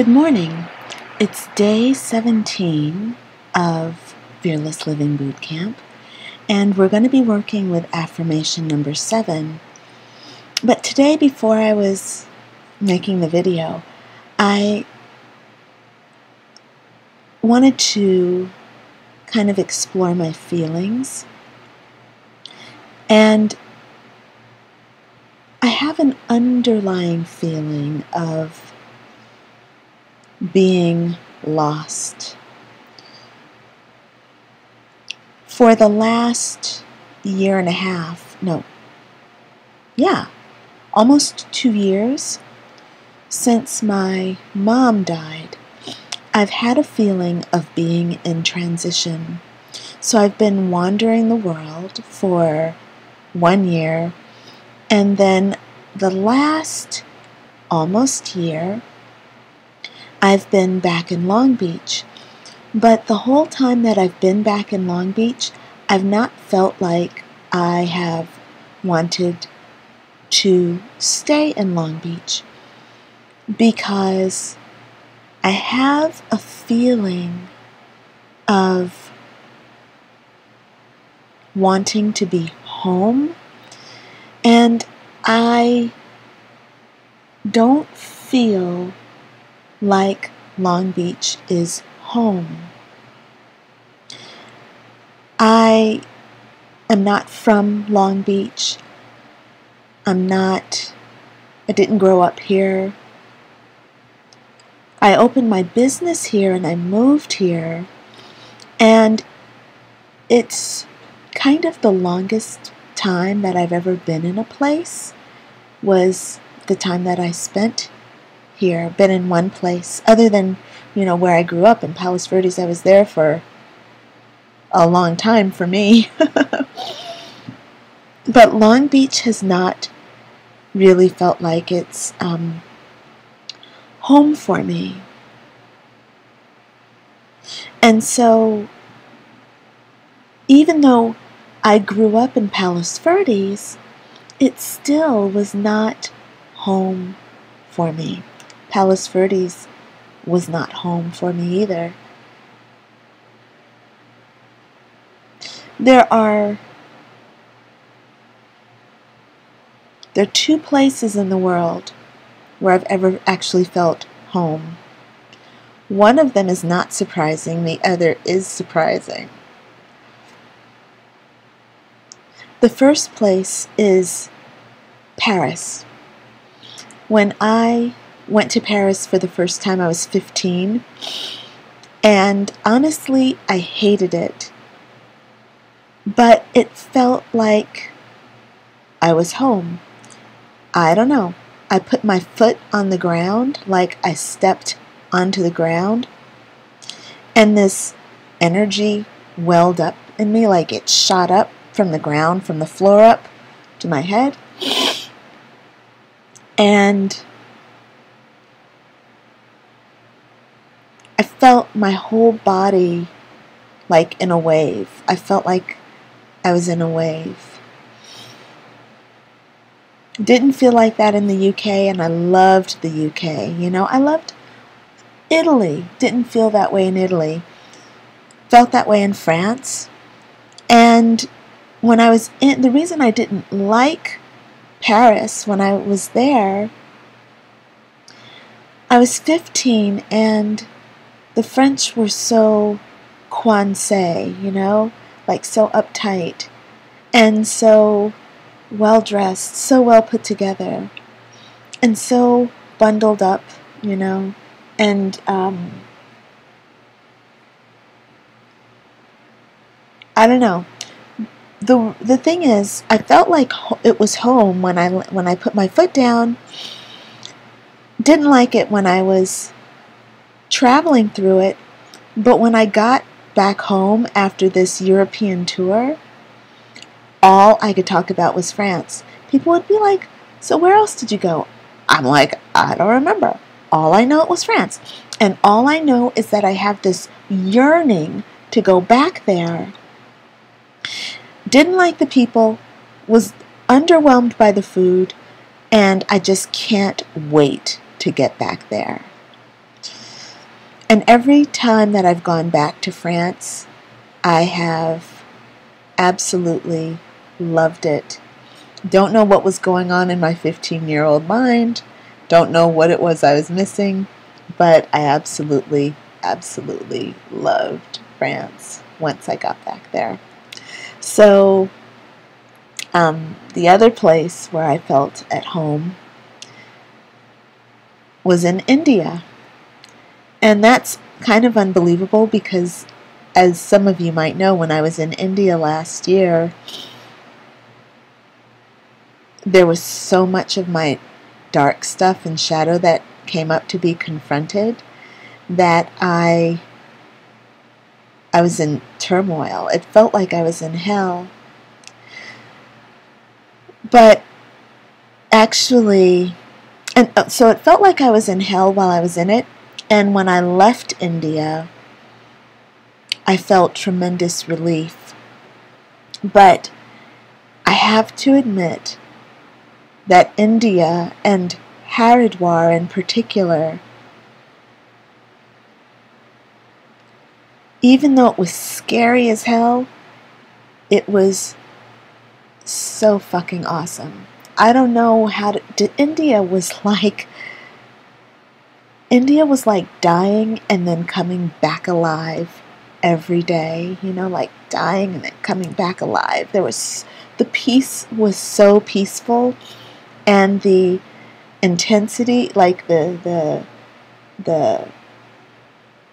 Good morning. It's day 17 of Fearless Living Boot Camp, and we're going to be working with affirmation number 7. But today, before I was making the video, I wanted to kind of explore my feelings, and I have an underlying feeling of being lost. For the last year and a half, almost 2 years since my mom died, I've had a feeling of being in transition. So I've been wandering the world for 1 year, and then the last almost year, I've been back in Long Beach. But the whole time that I've been back in Long Beach, I've not felt like I have wanted to stay in Long Beach, because I have a feeling of wanting to be home, and I don't feel like Long Beach is home. I am not from Long Beach. I didn't grow up here. I opened my business here and I moved here, and it's kind of the longest time that I've ever been in a place was the time that I spent here. Been in one place other than where I grew up in Palos Verdes. I was there for a long time for me. But Long Beach has not really felt like it's home for me. And so even though I grew up in Palos Verdes, it still was not home for me. Palos Verdes was not home for me either. There are two places in the world where I've ever actually felt home. One of them is not surprising, the other is surprising. The first place is Paris. When I went to Paris for the first time, I was 15, and honestly, I hated it. But it felt like I was home. I don't know. I put my foot on the ground, like I stepped onto the ground, and this energy welled up in me, like it shot up from the ground, from the floor up to my head. And I felt my whole body like in a wave. I felt like I was in a wave. Didn't feel like that in the UK, and I loved the UK. I loved Italy. Didn't feel that way in Italy. Felt that way in France. And when I was the reason I didn't like Paris when I was there, I was 15, and the French were so coincé, like so uptight, and so well-dressed, so well put together, and so bundled up, and I don't know. The thing is, I felt like it was home when I put my foot down. Didn't like it when I was traveling through it, but when I got back home after this European tour, all I could talk about was France. People would be like, "So where else did you go?" I'm like, "I don't remember. All I know was France." And all I know is that I have this yearning to go back there. Didn't like the people, was underwhelmed by the food, and I just can't wait to get back there. And every time that I've gone back to France, I have absolutely loved it. Don't know what was going on in my 15-year-old mind. Don't know what it was I was missing. But I absolutely, absolutely loved France once I got back there. So, the other place where I felt at home was in India. And that's kind of unbelievable because, as some of you might know, when I was in India last year, there was so much of my dark stuff and shadow that came up to be confronted that I was in turmoil. It felt like I was in hell. But actually, and so it felt like I was in hell while I was in it. And when I left India, I felt tremendous relief. But I have to admit that India, and Haridwar in particular, even though it was scary as hell, it was so fucking awesome. I don't know how to... India was like dying and then coming back alive every day. You know, like dying and then coming back alive. The peace was so peaceful, and the intensity, like the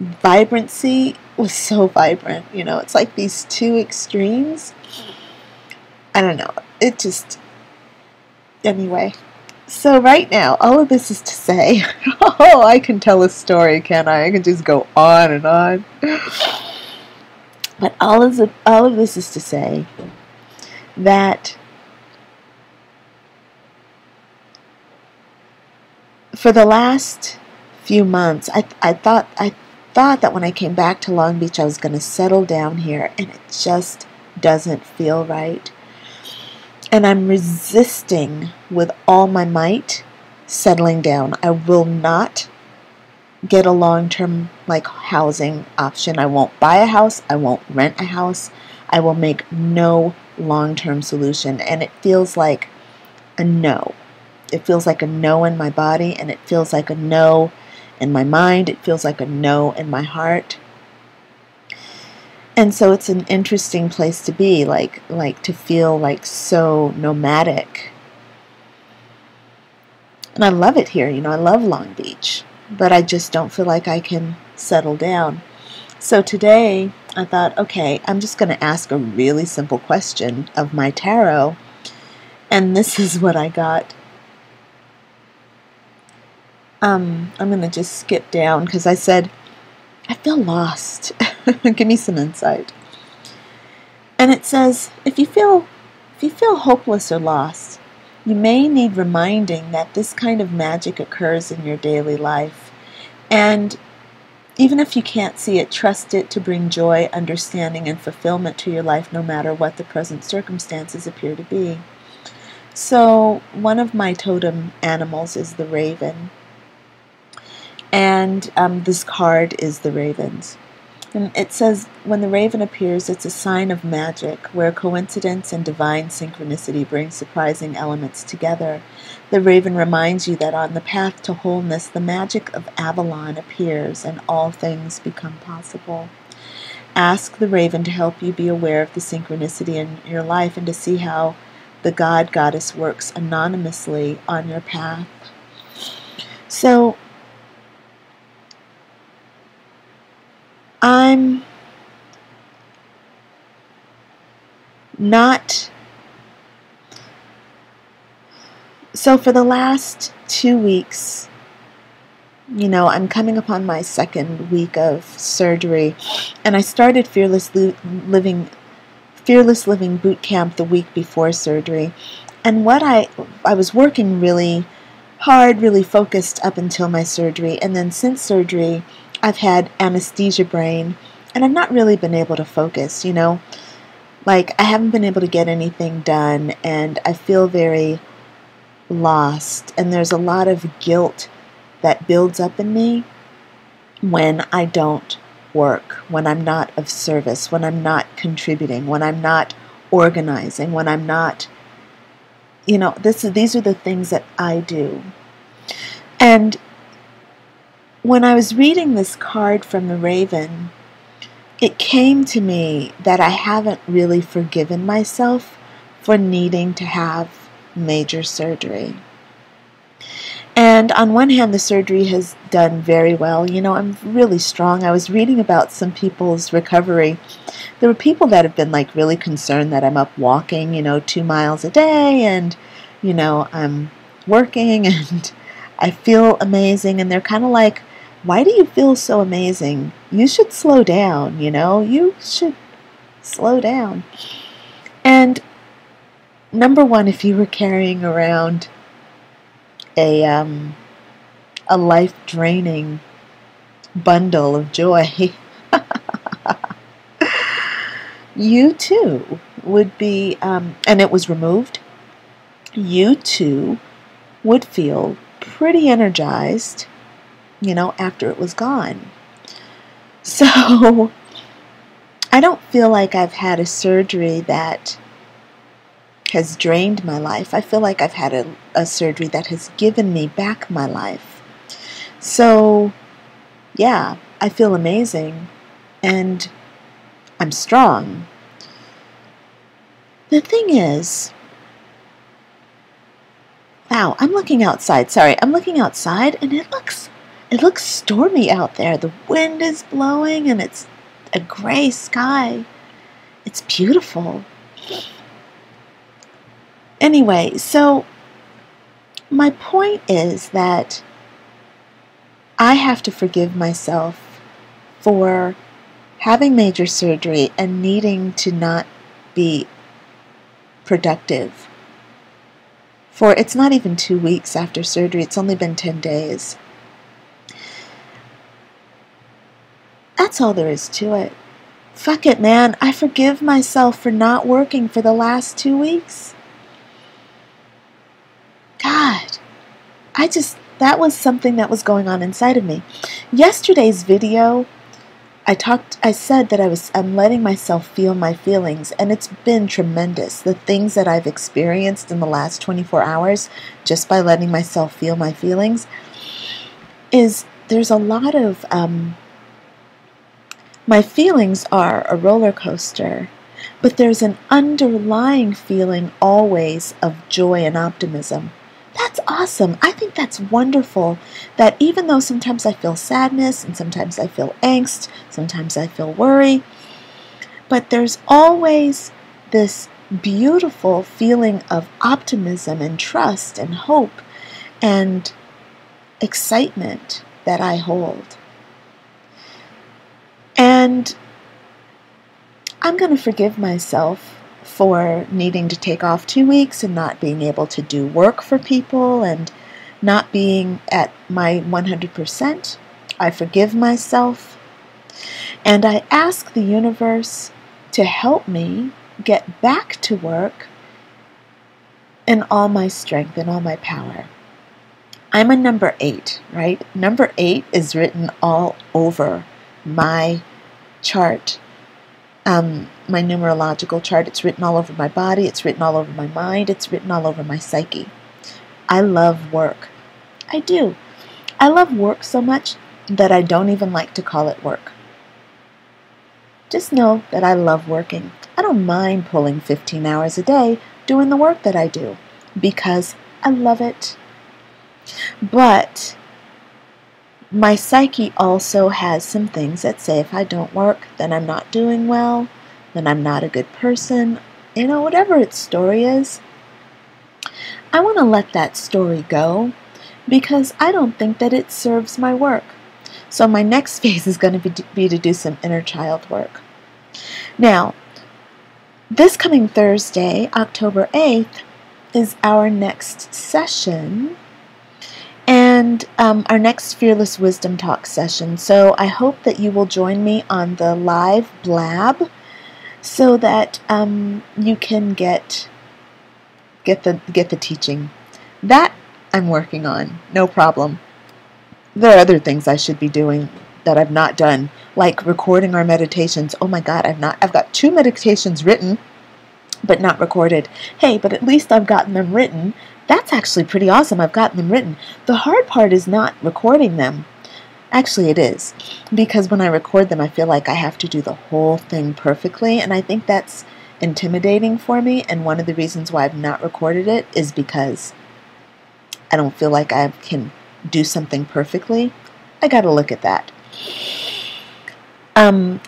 vibrancy was so vibrant. You know, it's like these two extremes. I don't know. It just... Anyway. So right now, all of this is to say, oh, I can tell a story, can't I? I can just go on and on. But all of this is to say that for the last few months, I thought that when I came back to Long Beach, I was going to settle down here, and it just doesn't feel right. And I'm resisting with all my might settling down. I will not get a long-term housing option. I won't buy a house. I won't rent a house. I will make no long-term solution. And it feels like a no. It feels like a no in my body, and it feels like a no in my mind. It feels like a no in my heart. And so it's an interesting place to be, like to feel like so nomadic. And I love it here, you know, I love Long Beach, but I just don't feel like I can settle down. So today I thought, okay, I'm just going to ask a really simple question of my tarot, and this is what I got. I'm going to just skip down because I said, I feel lost. Give me some insight. And it says, if you feel hopeless or lost, you may need reminding that this kind of magic occurs in your daily life. And even if you can't see it, trust it to bring joy, understanding, and fulfillment to your life, no matter what the present circumstances appear to be. So one of my totem animals is the raven. And this card is the ravens. And it says, when the raven appears, it's a sign of magic, where coincidence and divine synchronicity bring surprising elements together. The raven reminds you that on the path to wholeness, the magic of Avalon appears and all things become possible. Ask the raven to help you be aware of the synchronicity in your life and to see how the God-Goddess works anonymously on your path. So, I'm not... So for the last 2 weeks, you know, I'm coming upon my second week of surgery, and I started Fearless Living Boot Camp the week before surgery. And what I was working really hard, really focused up until my surgery, and then since surgery, I've had anesthesia brain, and I've not really been able to focus, you know. Like, I haven't been able to get anything done, and I feel very lost, and there's a lot of guilt that builds up in me. when I don't work, when I'm not of service, when I'm not contributing, when I'm not organizing, when I'm not, these are the things that I do. And when I was reading this card from the Raven, it came to me that I haven't really forgiven myself for needing to have major surgery. And on one hand, the surgery has done very well. I'm really strong. I was reading about some people's recovery. There were people that have been like really concerned that I'm up walking, 2 miles a day, and, I'm working and I feel amazing. And they're kind of like, why do you feel so amazing? You should slow down, you should slow down. And number one, if you were carrying around a life-draining bundle of joy, you too would be, and it was removed, you too would feel pretty energized, after it was gone. So I don't feel like I've had a surgery that has drained my life. I feel like I've had a surgery that has given me back my life. So, yeah, I feel amazing, and I'm strong. The thing is, wow, I'm looking outside. Sorry, I'm looking outside, and it looks stormy out there. The wind is blowing, and it's a gray sky. It's beautiful. Anyway, so my point is that I have to forgive myself for having major surgery and needing to not be productive. For it's not even 2 weeks after surgery, it's only been 10 days. That's all there is to it. Fuck it, man. I forgive myself for not working for the last 2 weeks. God, that was something that was going on inside of me. Yesterday's video, I said that I'm letting myself feel my feelings, and it's been tremendous. The things that I've experienced in the last 24 hours, just by letting myself feel my feelings, there's a lot of, my feelings are a roller coaster, but there's an underlying feeling always of joy and optimism. That's awesome. I think that's wonderful, that even though sometimes I feel sadness and sometimes I feel angst, sometimes I feel worry, but there's always this beautiful feeling of optimism and trust and hope and excitement that I hold. And I'm going to forgive myself for needing to take off 2 weeks and not being able to do work for people and not being at my 100%. I forgive myself, and I ask the universe to help me get back to work in all my strength and all my power. I'm a number 8, right? Number 8 is written all over my chart. My numerological chart. It's written all over my body. It's written all over my mind. It's written all over my psyche. I love work. I do. I love work so much that I don't even like to call it work. Just know that I love working. I don't mind pulling 15 hours a day doing the work that I do because I love it. But my psyche also has some things that say if I don't work, then I'm not doing well, then I'm not a good person, whatever its story is. I want to let that story go because I don't think that it serves my work. So my next phase is going to be to do some inner child work. Now, this coming Thursday, October 8th, is our next session. And our next Fearless Wisdom Talk session. So I hope that you will join me on the live blab so that you can get the teaching. That I'm working on, no problem. There are other things I should be doing that I've not done, like recording our meditations. Oh my God, I've got 2 meditations written, but not recorded. Hey, but at least I've gotten them written. That's actually pretty awesome. I've gotten them written. The hard part is not recording them. Actually, it is, because when I record them, I feel like I have to do the whole thing perfectly, and I think that's intimidating for me, and one of the reasons why I've not recorded it is because I don't feel like I can do something perfectly. I got to look at that.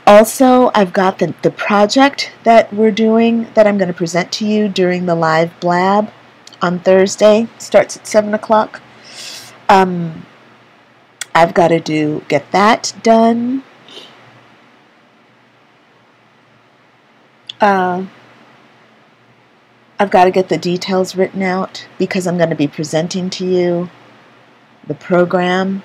Also, I've got the project that we're doing that I'm going to present to you during the live blab on Thursday. Starts at 7 o'clock. I've got to get that done. I've got to get the details written out because I'm going to be presenting to you the program.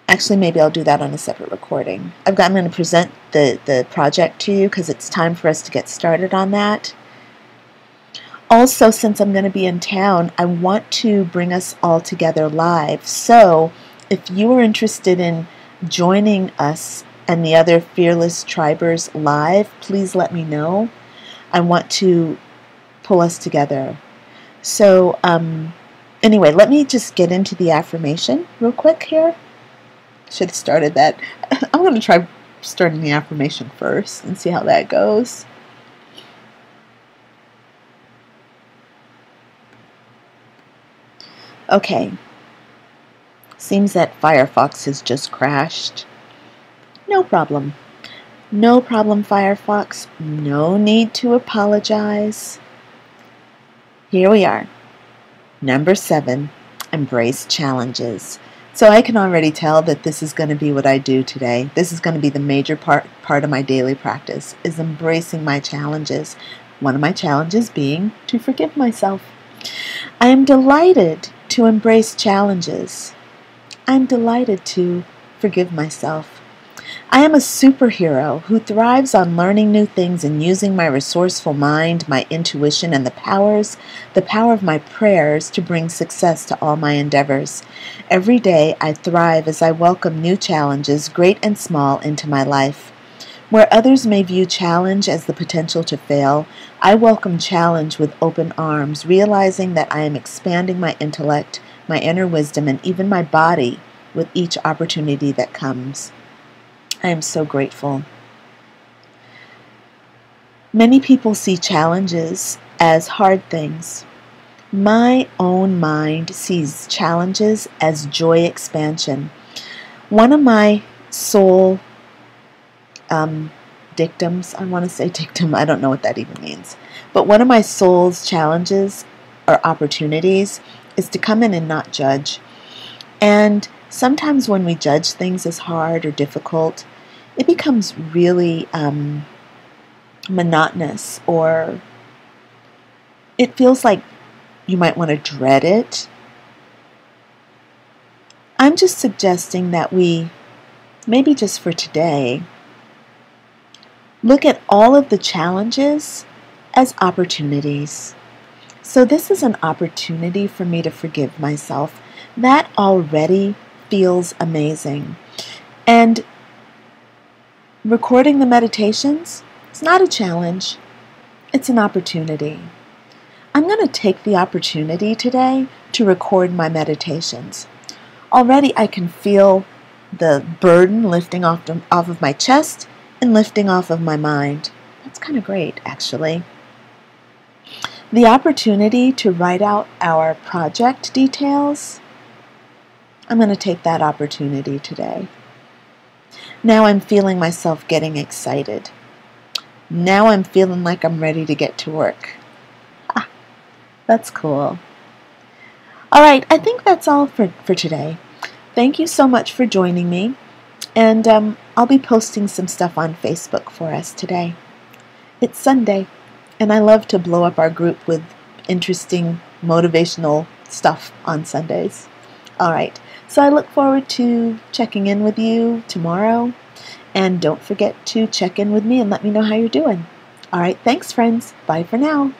Actually, maybe I'll do that on a separate recording. I'm going to present the project to you because it's time for us to get started on that. Also, since I'm going to be in town, I want to bring us all together live. So, if you are interested in joining us and the other Fearless Tribers live, please let me know. I want to pull us together. So, anyway, let me just get into the affirmation real quick here. Should have started that. I'm going to try starting the affirmation first and see how that goes. Okay. Seems that Firefox has just crashed. No problem. No problem, Firefox. No need to apologize. Here we are. Number 7, embrace challenges. So I can already tell that this is going to be what I do today. This is going to be the major part of my daily practice, is embracing my challenges. One of my challenges being to forgive myself. I am delighted to embrace challenges. I'm delighted to forgive myself. I am a superhero who thrives on learning new things and using my resourceful mind, my intuition, and the power of my prayers to bring success to all my endeavors. Every day I thrive as I welcome new challenges, great and small, into my life. Where others may view challenge as the potential to fail, I welcome challenge with open arms, realizing that I am expanding my intellect, my inner wisdom, and even my body with each opportunity that comes. I am so grateful. Many people see challenges as hard things. My own mind sees challenges as joy expansion. One of my soul dictums, I want to say dictum, I don't know what that even means, but one of my soul's challenges or opportunities is to come in and not judge. And sometimes when we judge things as hard or difficult, it becomes really monotonous, or it feels like you might want to dread it. I'm just suggesting that we, maybe just for today, look at all of the challenges as opportunities. So this is an opportunity for me to forgive myself. That already feels amazing. And recording the meditations, it's not a challenge, it's an opportunity. I'm going to take the opportunity today to record my meditations. Already I can feel the burden lifting off of my chest and lifting off of my mind. That's kind of great, actually. The opportunity to write out our project details, I'm going to take that opportunity today. Now I'm feeling myself getting excited. Now I'm feeling like I'm ready to get to work. Ah, that's cool. All right, I think that's all for today. Thank you so much for joining me. And I'll be posting some stuff on Facebook for us today. It's Sunday, and I love to blow up our group with interesting, motivational stuff on Sundays. All right, so I look forward to checking in with you tomorrow. And don't forget to check in with me and let me know how you're doing. All right, thanks, friends. Bye for now.